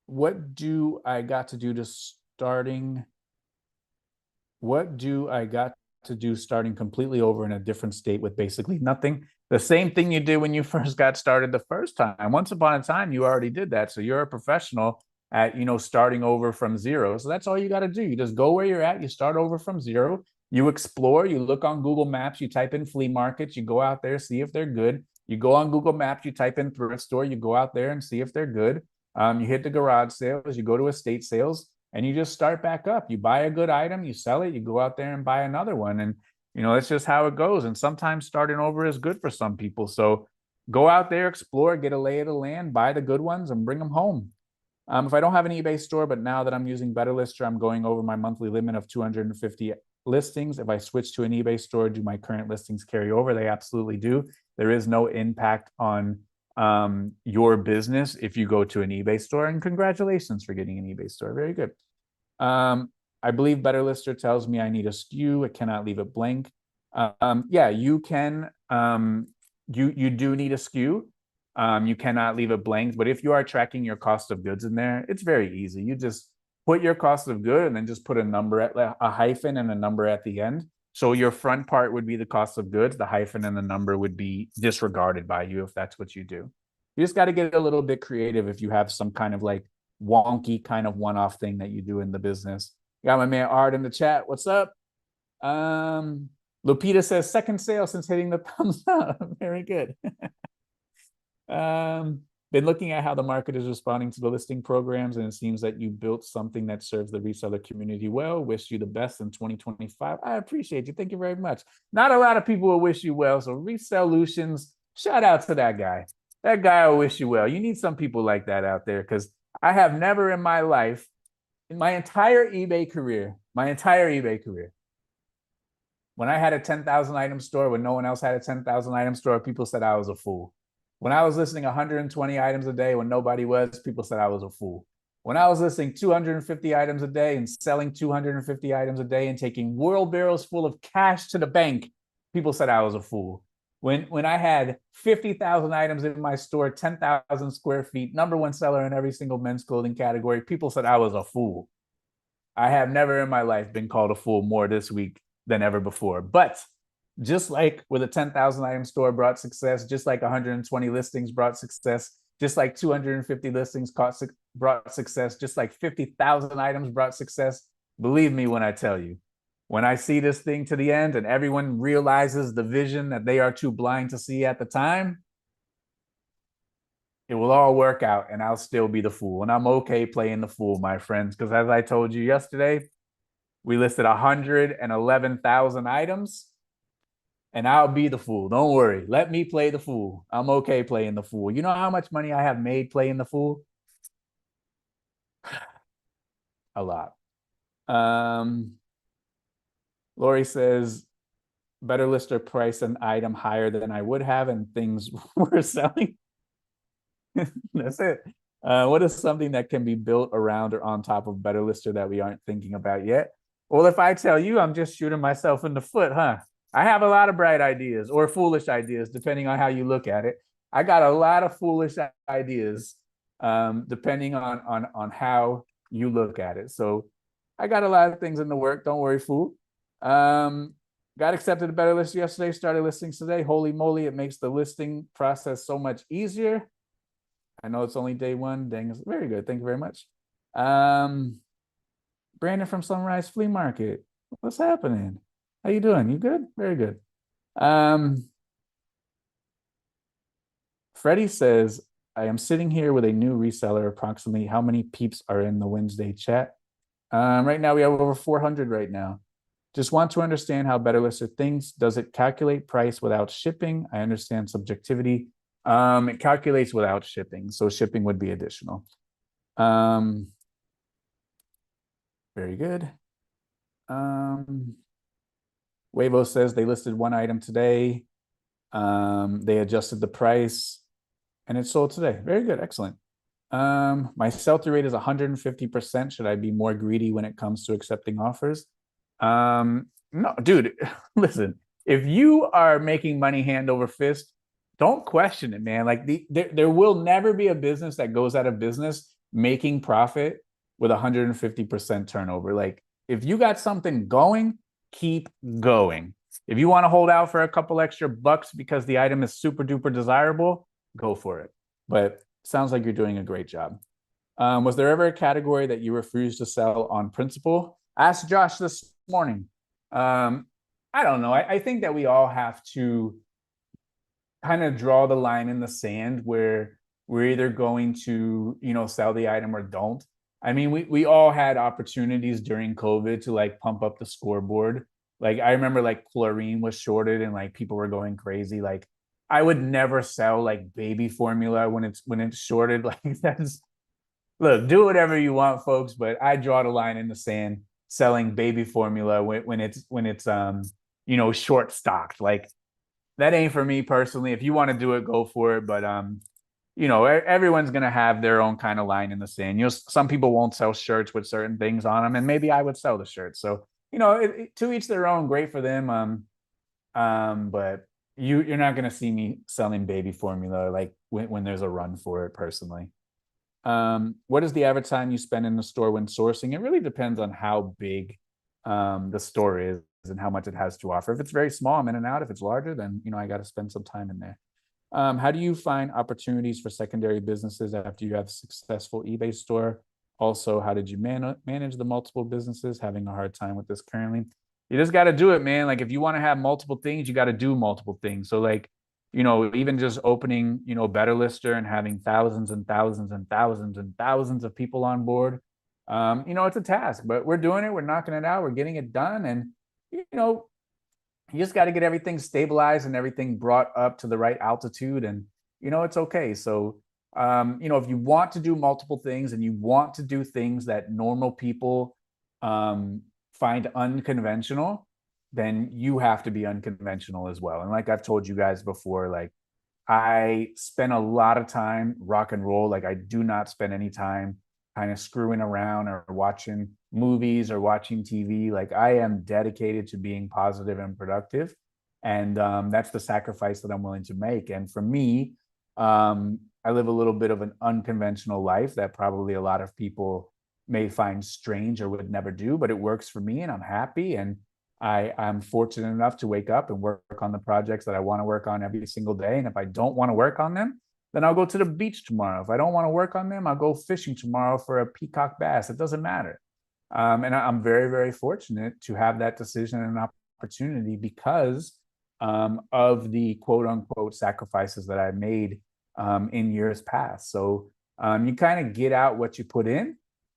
What do I got to do starting completely over in a different state with basically nothing? The same thing you did when you first got started the first time. Once upon a time, you already did that. So you're a professional at, starting over from zero. So that's all you got to do. You just go where you're at. You start over from zero. You explore, you look on Google Maps, you type in flea markets, you go out there, see if they're good. You go on Google Maps, you type in thrift store, you go out there and see if they're good. You hit the garage sales, you go to estate sales, and you just start back up. You buy a good item, you sell it, you go out there and buy another one. And, that's just how it goes. And sometimes starting over is good for some people. So go out there, explore, get a lay of the land, buy the good ones and bring them home. If I don't have an eBay store, but now that I'm using Better Lister, I'm going over my monthly limit of 250 listings. If I switch to an eBay store, do my current listings carry over? They absolutely do. There is no impact on your business if you go to an eBay store, and congratulations for getting an eBay store. Very good. I believe Better Lister tells me I need a SKU. I cannot leave it blank. Yeah, you can. You do need a SKU. You cannot leave it blank. But if you are tracking your cost of goods in there, it's very easy. You just put your cost of good and then just put a number at a hyphen and a number at the end. So your front part would be the cost of goods. The hyphen and the number would be disregarded by you if that's what you do. You just got to get a little bit creative if you have some kind of like wonky kind of one-off thing that you do in the business. Got my man Art in the chat. What's up? Lupita says second sale since hitting the thumbs up. Very good. Been looking at how the market is responding to the listing programs, and it seems that you built something that serves the reseller community well. Wish you the best in 2025. I appreciate you. Thank you very much. Not a lot of people will wish you well. So Resellutions, shout out to that guy. That guy will wish you well. You need some people like that out there, because I have never in my life, my entire eBay career, when I had a 10,000 item store, when no one else had a 10,000 item store, people said I was a fool. When I was listing 120 items a day when nobody was, people said I was a fool. When I was listing 250 items a day and selling 250 items a day and taking wheelbarrows full of cash to the bank, people said I was a fool. When I had 50,000 items in my store, 10,000 square feet, number one seller in every single men's clothing category, people said I was a fool. I have never in my life been called a fool more this week than ever before. But just like with a 10,000 item store brought success, just like 120 listings brought success, just like 250 listings brought success, just like 50,000 items brought success. Believe me when I tell you, when I see this thing to the end and everyone realizes the vision that they are too blind to see at the time, it will all work out and I'll still be the fool. And I'm okay playing the fool, my friends, because as I told you yesterday, we listed 111,000 items and I'll be the fool. Don't worry. Let me play the fool. I'm okay playing the fool. You know how much money I have made playing the fool? A lot. Lori says, better list or price an item higher than I would have and things were selling. That's it. What is something that can be built around or on top of better lister that we aren't thinking about yet? Well, if I tell you, I'm just shooting myself in the foot, huh? I have a lot of bright ideas or foolish ideas, depending on how you look at it. I got a lot of foolish ideas, depending on how you look at it. So I got a lot of things in the work. Don't worry, fool. Got accepted a better list yesterday, started listings today. Holy moly, it makes the listing process so much easier. I know it's only day one. Dang, very good. Thank you very much. Brandon from Sunrise Flea Market. What's happening? How you doing? You good? Very good. Freddie says, I am sitting here with a new reseller. Approximately how many peeps are in the Wednesday chat? Right now, we have over 400 right now. Just want to understand how Better Lister thinks. Does it calculate price without shipping? I understand subjectivity. It calculates without shipping, so shipping would be additional. Very good. Wavo says they listed one item today. They adjusted the price and it sold today. Very good. Excellent. My sell-through rate is 150%. Should I be more greedy when it comes to accepting offers? No, dude, listen, if you are making money hand over fist, don't question it, man. Like there will never be a business that goes out of business making profit with 150% turnover. Like if you got something going, keep going. If you want to hold out for a couple extra bucks because the item is super duper desirable, go for it. But sounds like you're doing a great job. Was there ever a category that you refused to sell on principle? Ask Josh this morning. I don't know. I think that we all have to kind of draw the line in the sand where we're either going to, sell the item or don't. I mean, we all had opportunities during COVID to like pump up the scoreboard. Like I remember like chlorine was shorted and like people were going crazy. Like I would never sell like baby formula when it's shorted. Like that's look, do whatever you want, folks, but I draw the line in the sand selling baby formula when it's short stocked. Like that ain't for me personally. If you want to do it, go for it. But everyone's gonna have their own kind of line in the sand. Some people won't sell shirts with certain things on them, and maybe I would sell the shirt. So to each their own. Great for them. But you're not gonna see me selling baby formula like when there's a run for it personally. What is the average time you spend in the store when sourcing? It really depends on how big the store is and how much it has to offer. If it's very small, I'm in and out. If it's larger, then I got to spend some time in there. How do you find opportunities for secondary businesses after you have a successful eBay store? Also, how did you manage the multiple businesses? Having a hard time with this currently. You just got to do it, man. Like if you want to have multiple things, you got to do multiple things. So like, even just opening, Better Lister and having thousands and thousands and thousands and thousands of people on board, it's a task, but we're doing it. We're knocking it out. We're getting it done. And, you just got to get everything stabilized and everything brought up to the right altitude. And, it's okay. So If you want to do multiple things and you want to do things that normal people find unconventional, then you have to be unconventional as well. And like I've told you guys before, like I spend a lot of time rock and roll. Like I do not spend any time kind of screwing around or watching movies or watching TV. Like I am dedicated to being positive and productive. And that's the sacrifice that I'm willing to make. And for me, I live a little bit of an unconventional life that probably a lot of people may find strange or would never do, but it works for me and I'm happy. And I'm fortunate enough to wake up and work on the projects that I want to work on every single day. And if I don't want to work on them, then I'll go to the beach tomorrow. If I don't want to work on them, I'll go fishing tomorrow for a peacock bass. It doesn't matter. And I'm very, very fortunate to have that decision and opportunity because of the quote unquote sacrifices that I made in years past. So you kind of get out what you put in.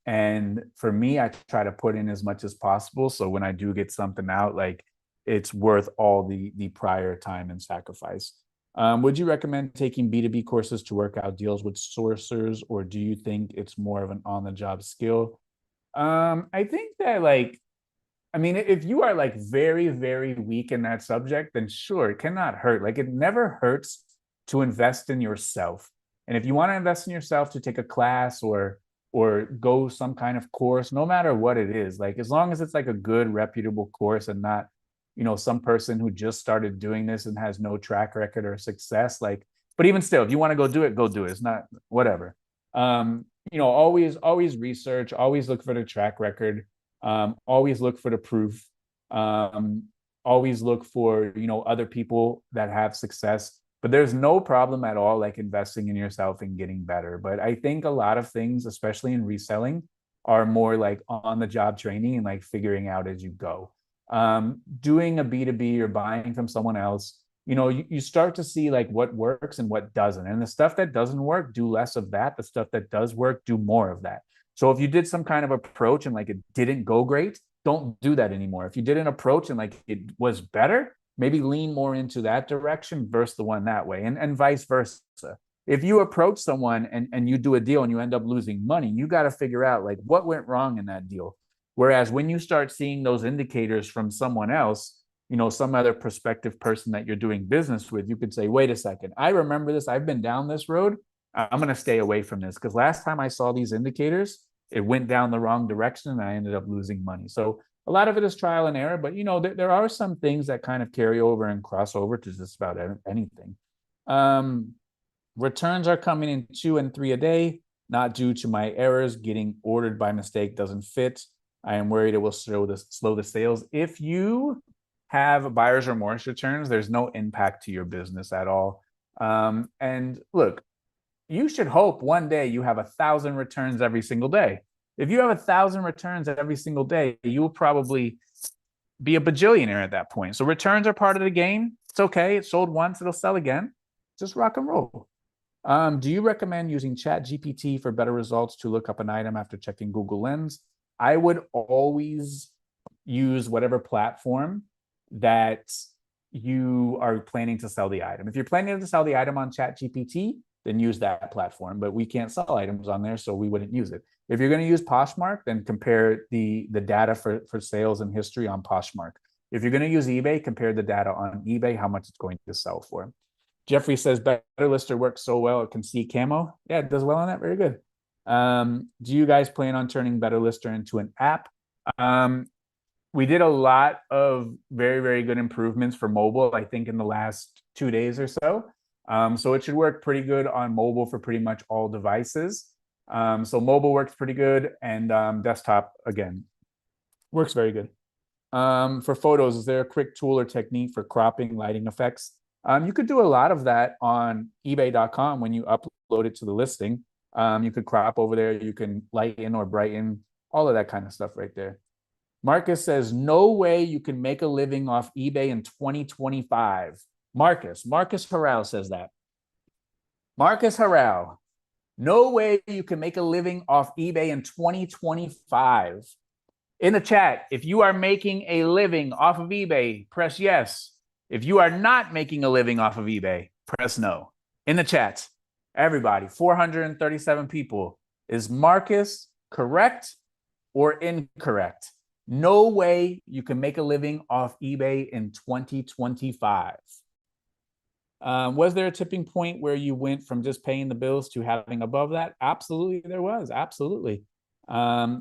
And for me, I try to put in as much as possible. So when I do get something out, like it's worth all the prior time and sacrifice. Would you recommend taking B2B courses to work out deals with sourcers, or do you think it's more of an on-the-job skill? I think that if you are like very, very weak in that subject, then sure, it cannot hurt. Like it never hurts to invest in yourself. And if you want to invest in yourself to take a class or go some kind of course, no matter what it is, like as long as it's like a good reputable course and not, some person who just started doing this and has no track record or success, but even still, if you want to go do it, go do it. It's not whatever. Always research, always look for the track record, always look for the proof, always look for, other people that have success. But there's no problem at all like investing in yourself and getting better. But I think a lot of things, especially in reselling, are more like on the job training and like figuring out as you go. Doing a B2B or buying from someone else, you start to see like what works and what doesn't. And the stuff that doesn't work, do less of that. The stuff that does work, do more of that. So if you did some kind of approach and like it didn't go great, don't do that anymore. If you did an approach and like it was better, maybe lean more into that direction versus the one that way, and vice versa. If you approach someone and you do a deal and you end up losing money, you got to figure out like what went wrong in that deal. Whereas when you start seeing those indicators from someone else, some other prospective person that you're doing business with, you could say, wait a second, I remember this. I've been down this road. I'm going to stay away from this because last time I saw these indicators, it went down the wrong direction and I ended up losing money. So a lot of it is trial and error, but there are some things that kind of carry over and cross over to just about anything. Returns are coming in 2 and 3 a day, not due to my errors. Getting ordered by mistake doesn't fit. I am worried it will slow the sales. If you have buyer's remorse returns, there's no impact to your business at all. And look, you should hope one day you have 1,000 returns every single day. If you have 1,000 returns every single day, you will probably be a bajillionaire at that point. So returns are part of the game. It's okay. It sold once, it'll sell again. Just rock and roll. Do you recommend using ChatGPT for better results to look up an item after checking Google Lens? I would always use whatever platform that you are planning to sell the item. If you're planning to sell the item on ChatGPT, then use that platform. But we can't sell items on there, so we wouldn't use it. If you're going to use Poshmark, then compare the data for sales and history on Poshmark. If you're going to use eBay, compare the data on eBay, how much it's going to sell for. Jeffrey says, Better Lister works so well, it can see camo. Yeah, it does well on that. Very good. Do you guys plan on turning Better Lister into an app? We did a lot of very, very good improvements for mobile, I think, in the last 2 days or so. So it should work pretty good on mobile for pretty much all devices. So mobile works pretty good, and desktop, again, works very good. For photos, is there a quick tool or technique for cropping, lighting effects? You could do a lot of that on ebay.com when you upload it to the listing. You could crop over there. You can lighten or brighten, all of that kind of stuff right there. Marcus says, no way you can make a living off eBay in 2025. Marcus Harrell says that. Marcus Harrell, no way you can make a living off eBay in 2025. In the chat, if you are making a living off of eBay, press yes. If you are not making a living off of eBay, press no. In the chat. Everybody, 437 people. Is Marcus correct or incorrect? No way you can make a living off eBay in 2025. Was there a tipping point where you went from just paying the bills to having above that? Absolutely, there was. Absolutely.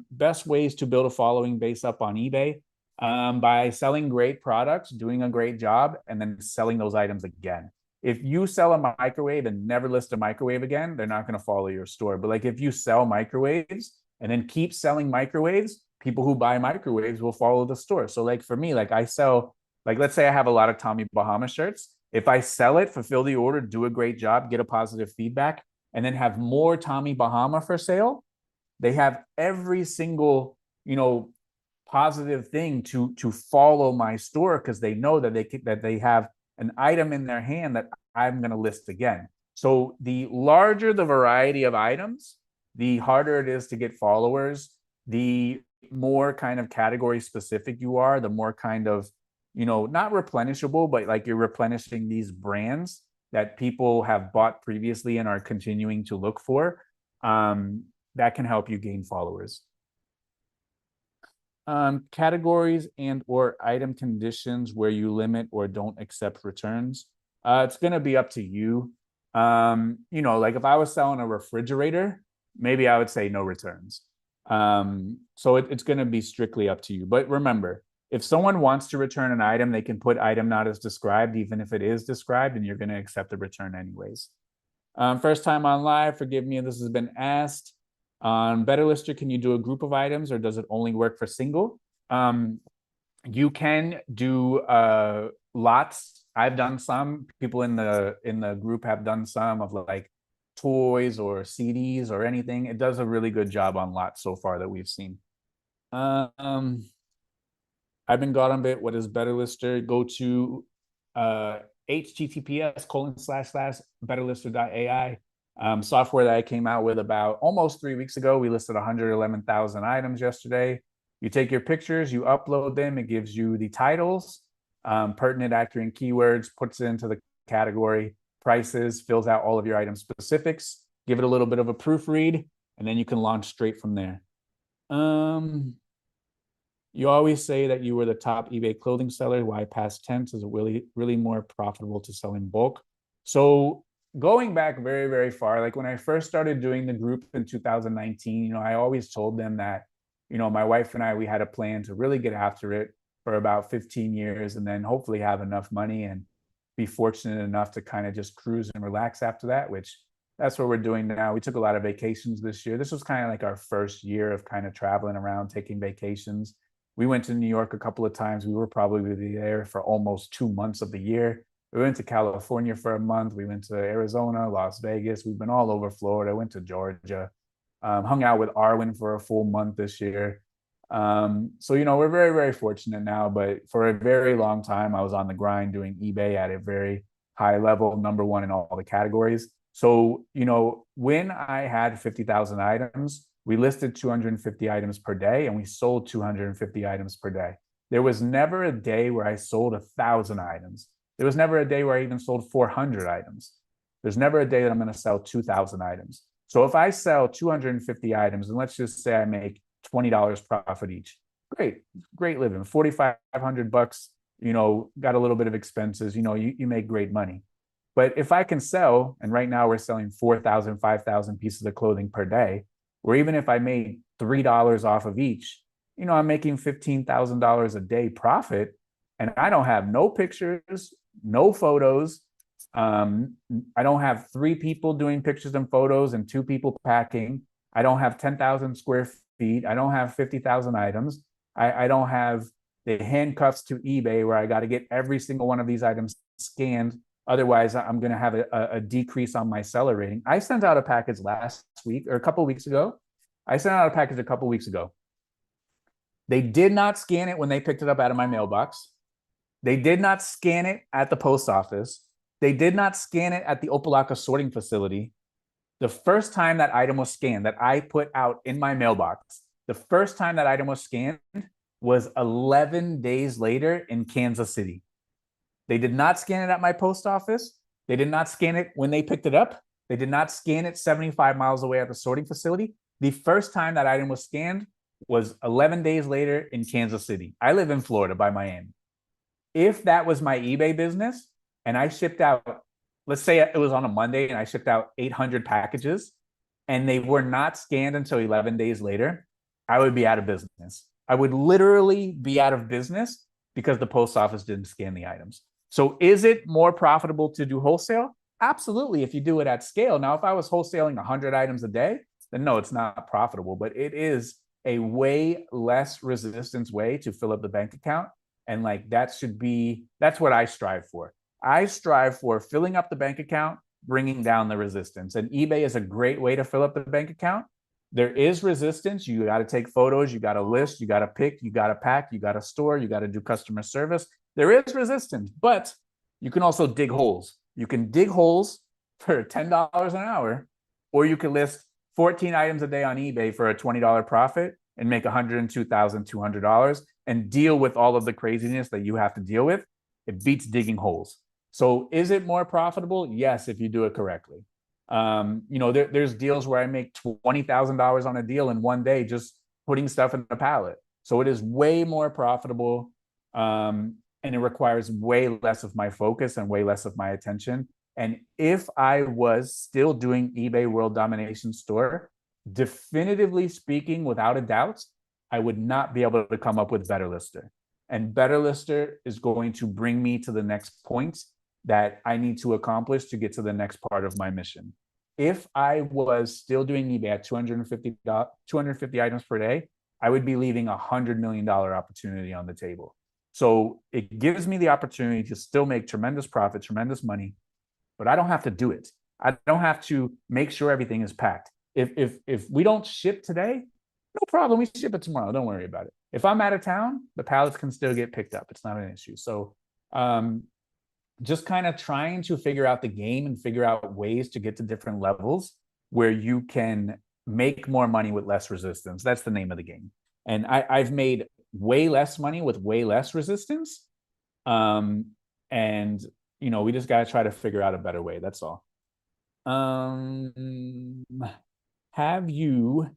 Best ways to build a following based up on eBay, by selling great products, doing a great job, and then selling those items again. If you sell a microwave and never list a microwave again, they're not going to follow your store. But like if you sell microwaves and then keep selling microwaves, people who buy microwaves will follow the store. So like for me, like I sell, like let's say I have a lot of Tommy Bahama shirts. If I sell it, fulfill the order, do a great job, get a positive feedback, and then have more Tommy Bahama for sale, they have every single, positive thing to follow my store because they know that they have an item in their hand that I'm going to list again. So the larger the variety of items, the harder it is to get followers. The more kind of category specific you are, the more kind of, not replenishable, but like you're replenishing these brands that people have bought previously and are continuing to look for. That can help you gain followers. Categories and or item conditions where you limit or don't accept returns. It's going to be up to you. Like if I was selling a refrigerator, maybe I would say no returns. So it's going to be strictly up to you. But remember, if someone wants to return an item, they can put item not as described, even if it is described, and you're going to accept the return anyways. First time on live, forgive me if this has been asked. On BetterLister, can you do a group of items or does it only work for single? You can do lots. I've done some. People in the group have done some of like toys or CDs or anything. It does a really good job on lots so far that we've seen. I've been got on bit. What is BetterLister? Go to https://betterlister.ai. Software that I came out with about almost 3 weeks ago. We listed 111,000 items yesterday. You take your pictures, you upload them. It gives you the titles, pertinent, accurate keywords, puts it into the category, prices, fills out all of your item specifics, give it a little bit of a proofread, and then you can launch straight from there. You always say that you were the top eBay clothing seller. Why past tense? Is it really, really more profitable to sell in bulk? So going back very, very far, like when I first started doing the group in 2019, I always told them that, my wife and I, we had a plan to really get after it for about 15 years and then hopefully have enough money and be fortunate enough to kind of just cruise and relax after that, which that's what we're doing now. We took a lot of vacations this year. This was kind of like our first year of kind of traveling around, taking vacations. We went to New York a couple of times. We were probably there for almost 2 months of the year. We went to California for a month. We went to Arizona, Las Vegas. We've been all over Florida. Went to Georgia. Hung out with Arwen for a full month this year. So, we're very, very fortunate now. But for a very long time, I was on the grind doing eBay at a very high level, number one in all the categories. So, when I had 50,000 items, we listed 250 items per day and we sold 250 items per day. There was never a day where I sold 1,000 items. There was never a day where I even sold 400 items. There's never a day that I'm going to sell 2,000 items. So if I sell 250 items and let's just say I make $20 profit each, great living, 4,500 bucks, got a little bit of expenses, you make great money. But if I can sell, and right now we're selling 4,000, 5,000 pieces of clothing per day, or even if I made $3 off of each, I'm making $15,000 a day profit, and I don't have no pictures, no photos. I don't have 3 people doing pictures and photos and 2 people packing. I don't have 10,000 square feet. I don't have 50,000 items. I don't have the handcuffs to eBay where I got to get every single one of these items scanned. Otherwise, I'm going to have a decrease on my seller rating. I sent out a package last week or a couple of weeks ago. They did not scan it when they picked it up out of my mailbox. They did not scan it at the post office. They did not scan it at the Opelika sorting facility. The first time that item was scanned that I put out in my mailbox, the first time that item was scanned was 11 days later in Kansas City. They did not scan it at my post office. They did not scan it when they picked it up. They did not scan it 75 miles away at the sorting facility. The first time that item was scanned was 11 days later in Kansas City. I live in Florida by Miami. If that was my eBay business and I shipped out, let's say it was on a Monday and I shipped out 800 packages and they were not scanned until 11 days later, I would be out of business. I would literally be out of business because the post office didn't scan the items. So is it more profitable to do wholesale? Absolutely, if you do it at scale. Now, if I was wholesaling 100 items a day, then no, it's not profitable, but it is a way less resistance way to fill up the bank account. And like that's what I strive for. I strive for filling up the bank account, bringing down the resistance. And eBay is a great way to fill up the bank account. There is resistance. You got to take photos, you got to list, you got to pick, you got to pack, you got to store, you got to do customer service. There is resistance, but you can also dig holes. You can dig holes for $10 an hour, or you can list 14 items a day on eBay for a $20 profit and make $102,200 and deal with all of the craziness that you have to deal with. It beats digging holes. So is it more profitable? Yes, if you do it correctly. There's deals where I make $20,000 on a deal in one day just putting stuff in a pallet. So it is way more profitable, and it requires way less of my focus and way less of my attention. And if I was still doing eBay World Domination Store, definitively speaking, without a doubt, I would not be able to come up with Better Lister. And Better Lister is going to bring me to the next point that I need to accomplish to get to the next part of my mission. If I was still doing eBay at 250 items per day, I would be leaving $100 million opportunity on the table. So it gives me the opportunity to still make tremendous profit, tremendous money, but I don't have to do it. I don't have to make sure everything is packed. If we don't ship today, no problem. We ship it tomorrow. Don't worry about it. If I'm out of town, the pallets can still get picked up. It's not an issue. So just kind of trying to figure out the game and figure out ways to get to different levels where you can make more money with less resistance. That's the name of the game. And I've made way less money with way less resistance. And we just got to try to figure out a better way. That's all. Have you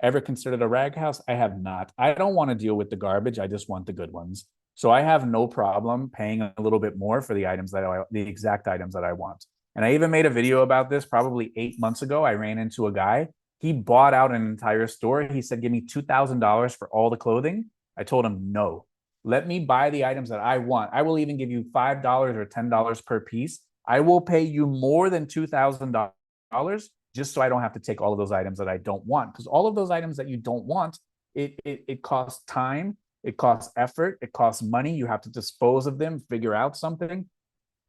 ever considered a rag house? I have not. I don't want to deal with the garbage. I just want the good ones. So I have no problem paying a little bit more for the exact items that I want. And I even made a video about this probably 8 months ago. I ran into a guy. He bought out an entire store. He said, give me $2,000 for all the clothing. I told him, no, let me buy the items that I want. I will even give you $5 or $10 per piece. I will pay you more than $2,000 just so I don't have to take all of those items that I don't want. Because all of those items that you don't want, it costs time, it costs effort, it costs money. You have to dispose of them, figure out something.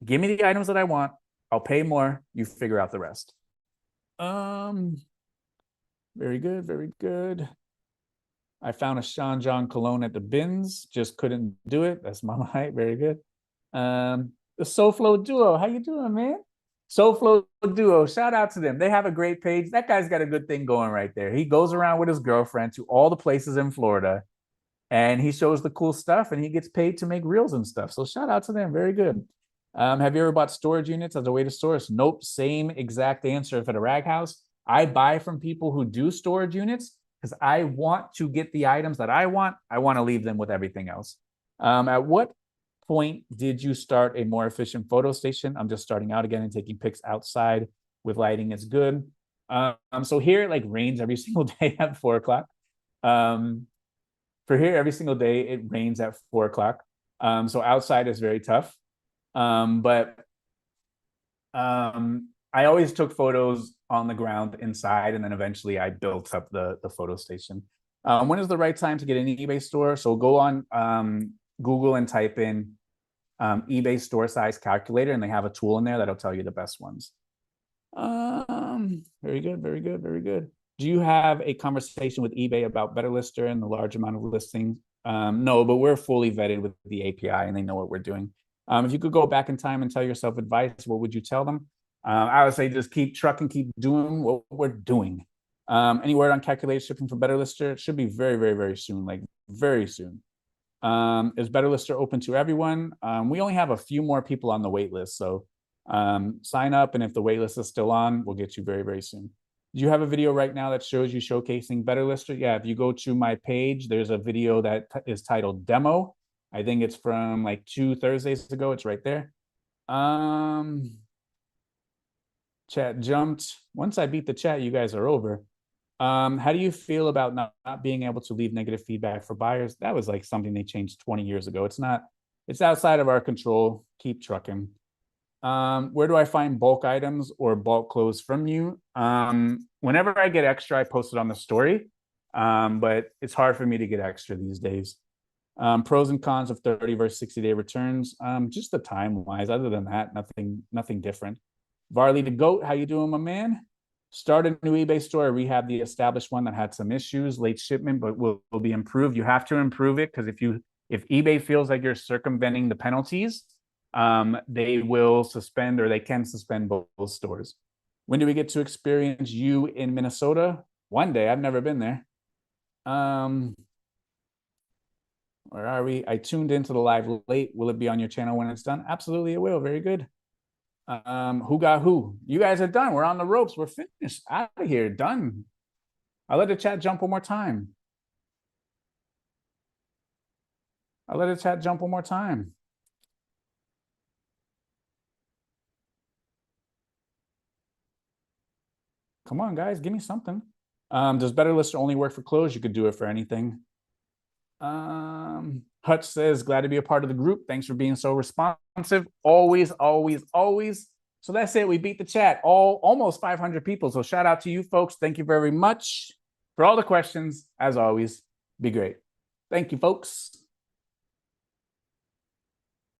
Give me the items that I want. I'll pay more. You figure out the rest. Very good, very good. I found a Sean John cologne at the bins. Just couldn't do it. That's Mama Height. Very good. The SoFlo Duo. How you doing, man? SoFlo Duo. Shout out to them. They have a great page. That guy's got a good thing going right there. He goes around with his girlfriend to all the places in Florida, and he shows the cool stuff, and he gets paid to make reels and stuff. So shout out to them. Very good. Have you ever bought storage units as a way to source? Nope. Same exact answer for the rag house. I buy from people who do storage units because I want to get the items that I want. I want to leave them with everything else. At what point did you start a more efficient photo station? I'm just starting out again and taking pics outside with lighting. It's good. So here it like rains every single day at 4 o'clock. For here, every single day it rains at 4 o'clock. So outside is very tough. But I always took photos on the ground inside, and then eventually I built up the photo station. When is the right time to get an eBay store? So go on Google and type in eBay store size calculator, and they have a tool in there that'll tell you the best ones. Very good, very good, very good. Do you have a conversation with eBay about Better Lister and the large amount of listings? No, but we're fully vetted with the API, and they know what we're doing. If you could go back in time and tell yourself advice, what would you tell them? I would say just keep trucking, keep doing what we're doing. Any word on calculated shipping for Better Lister? It should be very, very, very soon, like very soon. Is Better Lister open to everyone? We only have a few more people on the wait list, so Sign up, and if the waitlist is still on, we'll get you very, very soon. Do you have a video right now that shows you showcasing Better Lister? Yeah, if you go to my page, there's a video that is titled Demo. I think it's from like 2 Thursdays ago. It's right there. Chat jumped. Once I beat the chat, you guys are over. How do you feel about not being able to leave negative feedback for buyers? That was like something they changed 20 years ago. It's outside of our control. Keep trucking. Where do I find bulk items or bulk clothes from you? Whenever I get extra, I post it on the story. But it's hard for me to get extra these days. Pros and cons of 30 versus 60-day returns. Just the time wise. Other than that, nothing different. Varley the Goat, how you doing, my man? Start a new eBay store, rehab the established one that had some issues, late shipment, but will be improved. You have to improve it, because if eBay feels like you're circumventing the penalties, they will suspend, or they can suspend both stores. When do we get to experience you in Minnesota? One day. I've never been there. Where are we? I tuned into the live late. Will it be on your channel when it's done? Absolutely, it will. Very good. Who got who? You guys are done. We're on the ropes. We're finished. Out of here. Done. I'll let the chat jump one more time. Come on, guys. Give me something. Does Better Lister only work for clothes? You could do it for anything. Hutch says, glad to be a part of the group. Thanks for being so responsive. Always, always, always. So that's it. We beat the chat. Almost 500 people. So shout out to you folks. Thank you very much for all the questions. As always, be great. Thank you, folks.